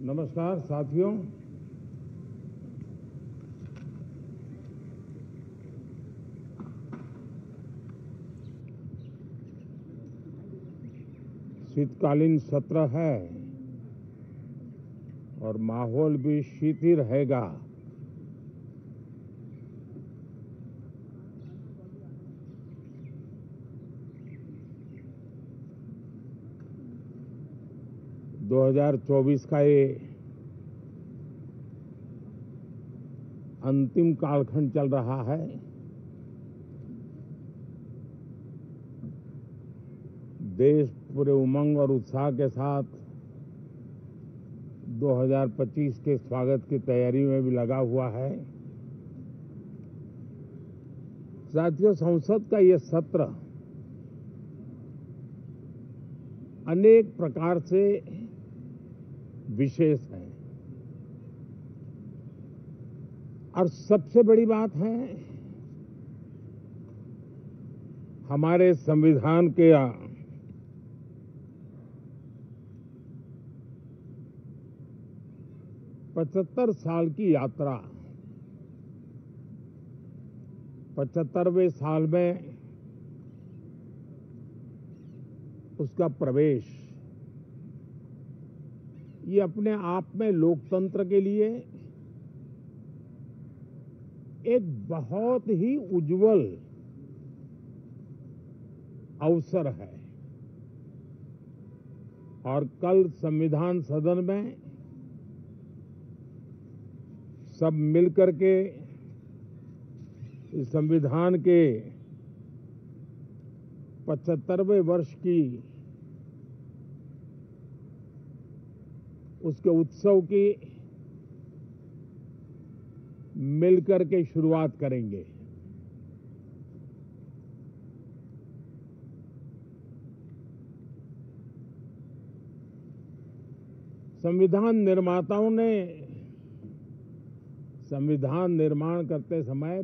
नमस्कार साथियों। शीतकालीन सत्र है और माहौल भी शीत ही रहेगा। दो 2024 का ये अंतिम कालखंड चल रहा है। देश पूरे उमंग और उत्साह के साथ 2025 के स्वागत की तैयारी में भी लगा हुआ है। साथियों, संसद का ये सत्र अनेक प्रकार से विशेष है और सबसे बड़ी बात है हमारे संविधान के 75 साल की यात्रा, 75वें साल में उसका प्रवेश, ये अपने आप में लोकतंत्र के लिए एक बहुत ही उज्जवल अवसर है। और कल संविधान सदन में सब मिलकर के इस संविधान के 75वें वर्ष की उसके उत्सव की मिलकर के शुरुआत करेंगे। संविधान निर्माताओं ने संविधान निर्माण करते समय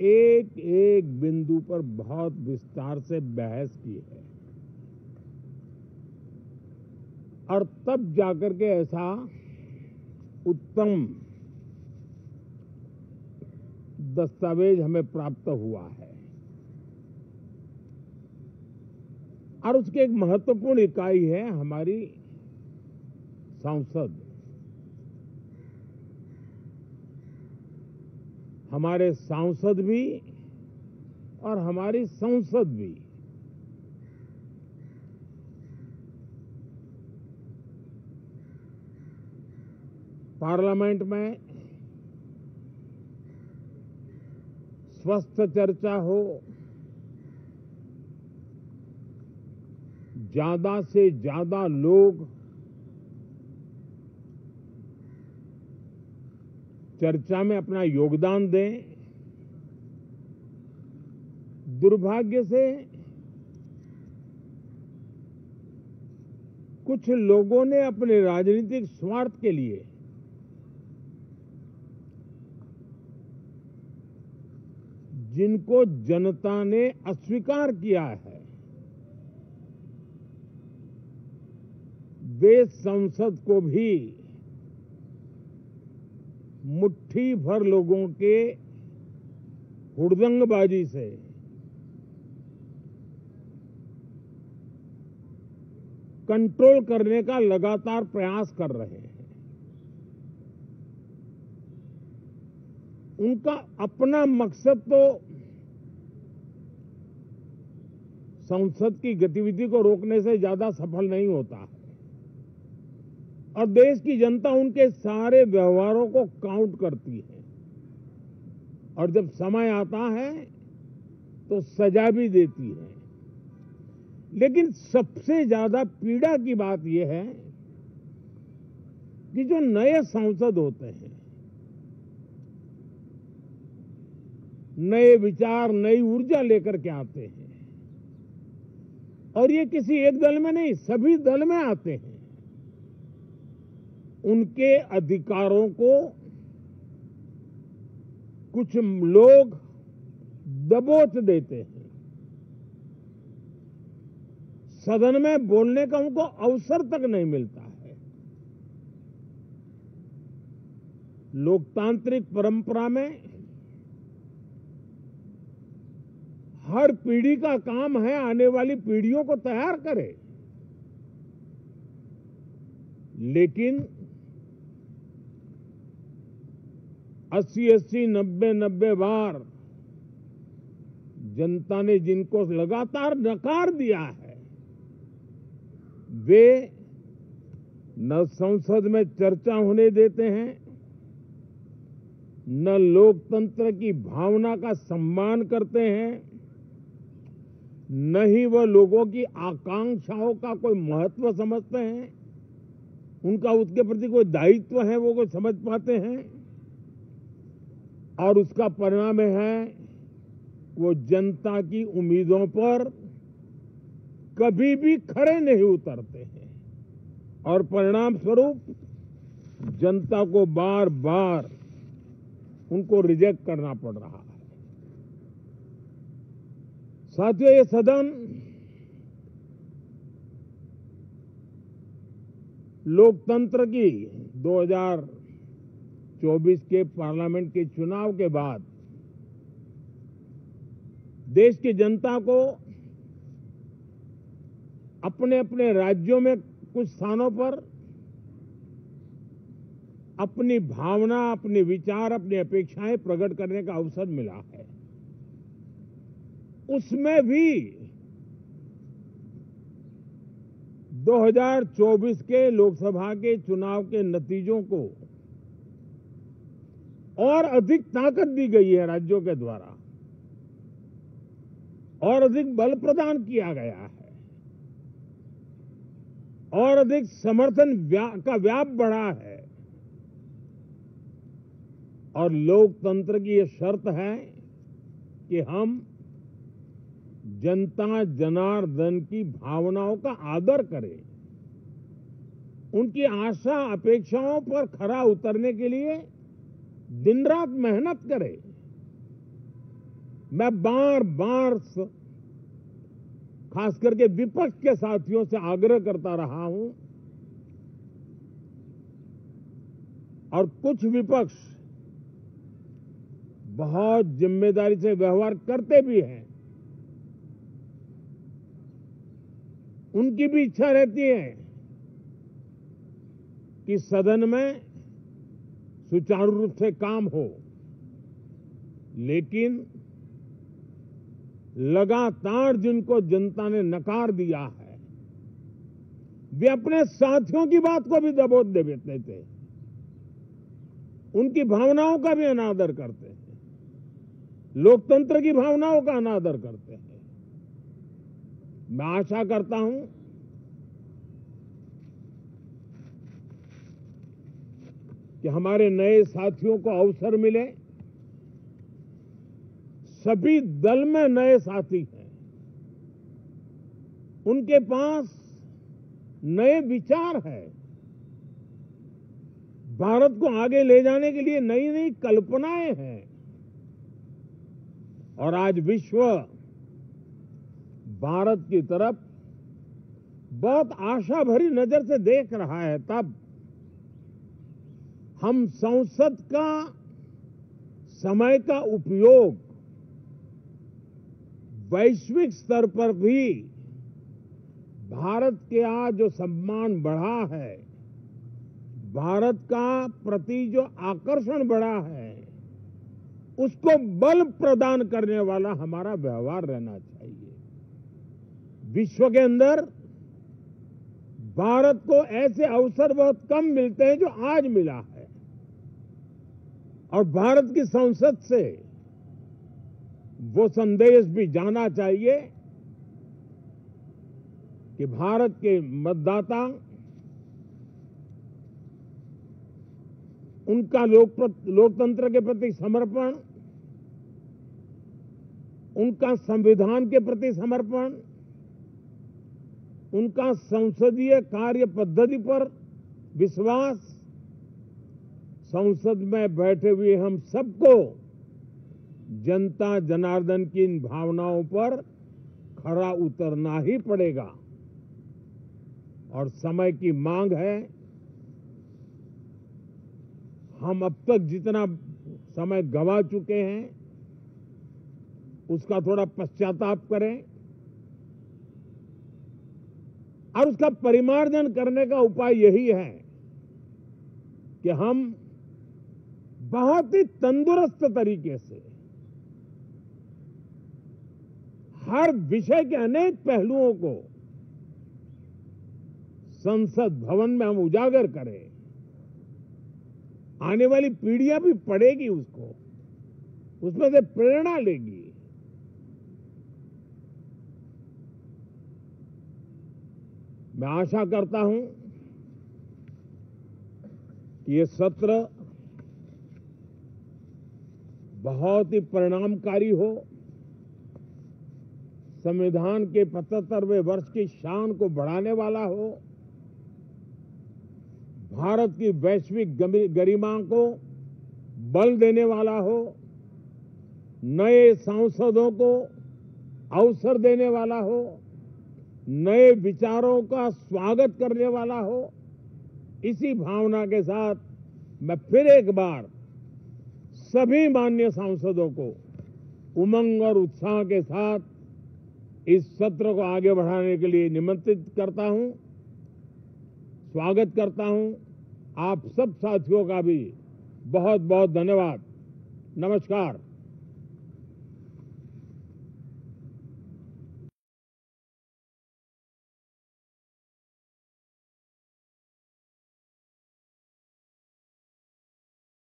एक एक बिंदु पर बहुत विस्तार से बहस की है और तब जाकर के ऐसा उत्तम दस्तावेज हमें प्राप्त हुआ है। और उसकी एक महत्वपूर्ण इकाई है हमारी संसद। हमारे सांसद भी और हमारी संसद भी पार्लियामेंट में स्वस्थ चर्चा हो, ज्यादा से ज्यादा लोग चर्चा में अपना योगदान दें। दुर्भाग्य से कुछ लोगों ने अपने राजनीतिक स्वार्थ के लिए जिनको जनता ने अस्वीकार किया है, वे संसद को भी मुट्ठी भर लोगों के हुड़दंगबाजी से कंट्रोल करने का लगातार प्रयास कर रहे हैं। उनका अपना मकसद तो संसद की गतिविधि को रोकने से ज्यादा सफल नहीं होता है और देश की जनता उनके सारे व्यवहारों को काउंट करती है और जब समय आता है तो सजा भी देती है। लेकिन सबसे ज्यादा पीड़ा की बात यह है कि जो नए सांसद होते हैं, नए विचार, नई ऊर्जा लेकर के आते हैं और ये किसी एक दल में नहीं, सभी दल में आते हैं। उनके अधिकारों को कुछ लोग दबोच देते हैं। सदन में बोलने का उनको अवसर तक नहीं मिलता है। लोकतांत्रिक परंपरा में हर पीढ़ी का काम है आने वाली पीढ़ियों को तैयार करे, लेकिन 80-80, 90-90 बार जनता ने जिनको लगातार नकार दिया है, वे न संसद में चर्चा होने देते हैं, न लोकतंत्र की भावना का सम्मान करते हैं, न ही वह लोगों की आकांक्षाओं का कोई महत्व समझते हैं, उनका उसके प्रति कोई दायित्व है वो कोई समझ पाते हैं। और उसका परिणाम है वो जनता की उम्मीदों पर कभी भी खरे नहीं उतरते हैं और परिणाम स्वरूप जनता को बार बार उनको रिजेक्ट करना पड़ रहा है। साथियों, ये सदन लोकतंत्र की 2024 के पार्लियामेंट के चुनाव के बाद देश की जनता को अपने अपने राज्यों में कुछ स्थानों पर अपनी भावना, अपने विचार, अपनी अपेक्षाएं प्रकट करने का अवसर मिला है। उसमें भी 2024 के लोकसभा के चुनाव के नतीजों को और अधिक ताकत दी गई है राज्यों के द्वारा, और अधिक बल प्रदान किया गया है, और अधिक समर्थन का व्याप बढ़ा है। और लोकतंत्र की यह शर्त है कि हम जनता जनार्दन की भावनाओं का आदर करें, उनकी आशा अपेक्षाओं पर खरा उतरने के लिए दिन रात मेहनत करें। मैं बार बार खास करके विपक्ष के साथियों से आग्रह करता रहा हूं, और कुछ विपक्ष बहुत जिम्मेदारी से व्यवहार करते भी हैं। उनकी भी इच्छा रहती है कि सदन में सुचारू रूप से काम हो, लेकिन लगातार जिनको जनता ने नकार दिया है, वे अपने साथियों की बात को भी दबोच देते थे, उनकी भावनाओं का भी अनादर करते हैं, लोकतंत्र की भावनाओं का अनादर करते हैं। मैं आशा करता हूं कि हमारे नए साथियों को अवसर मिले। सभी दल में नए साथी हैं, उनके पास नए विचार हैं, भारत को आगे ले जाने के लिए नई नई कल्पनाएं हैं। और आज विश्व भारत की तरफ बहुत आशा भरी नजर से देख रहा है। तब हम संसद का समय का उपयोग वैश्विक स्तर पर भी भारत के आज जो सम्मान बढ़ा है, भारत का प्रति जो आकर्षण बढ़ा है, उसको बल प्रदान करने वाला हमारा व्यवहार रहना चाहिए। विश्व के अंदर भारत को ऐसे अवसर बहुत कम मिलते हैं जो आज मिला है, और भारत की संसद से वो संदेश भी जाना चाहिए कि भारत के मतदाता उनका लोकतंत्र के प्रति समर्पण, उनका संविधान के प्रति समर्पण, उनका संसदीय कार्य पद्धति पर विश्वास, संसद में बैठे हुए हम सबको जनता जनार्दन की इन भावनाओं पर खरा उतरना ही पड़ेगा। और समय की मांग है, हम अब तक जितना समय गंवा चुके हैं उसका थोड़ा पश्चाताप करें और उसका परिमार्जन करने का उपाय यही है कि हम बहुत ही तंदुरुस्त तरीके से हर विषय के अनेक पहलुओं को संसद भवन में हम उजागर करें। आने वाली पीढ़ियां भी पढ़ेगी उसको, उसमें से प्रेरणा लेगी। मैं आशा करता हूं कि ये सत्र बहुत ही परिणामकारी हो, संविधान के 75वें वर्ष की शान को बढ़ाने वाला हो, भारत की वैश्विक गरिमा को बल देने वाला हो, नए सांसदों को अवसर देने वाला हो, नए विचारों का स्वागत करने वाला हो। इसी भावना के साथ मैं फिर एक बार सभी माननीय सांसदों को उमंग और उत्साह के साथ इस सत्र को आगे बढ़ाने के लिए निमंत्रित करता हूं, स्वागत करता हूं। आप सब साथियों का भी बहुत बहुत धन्यवाद। नमस्कार।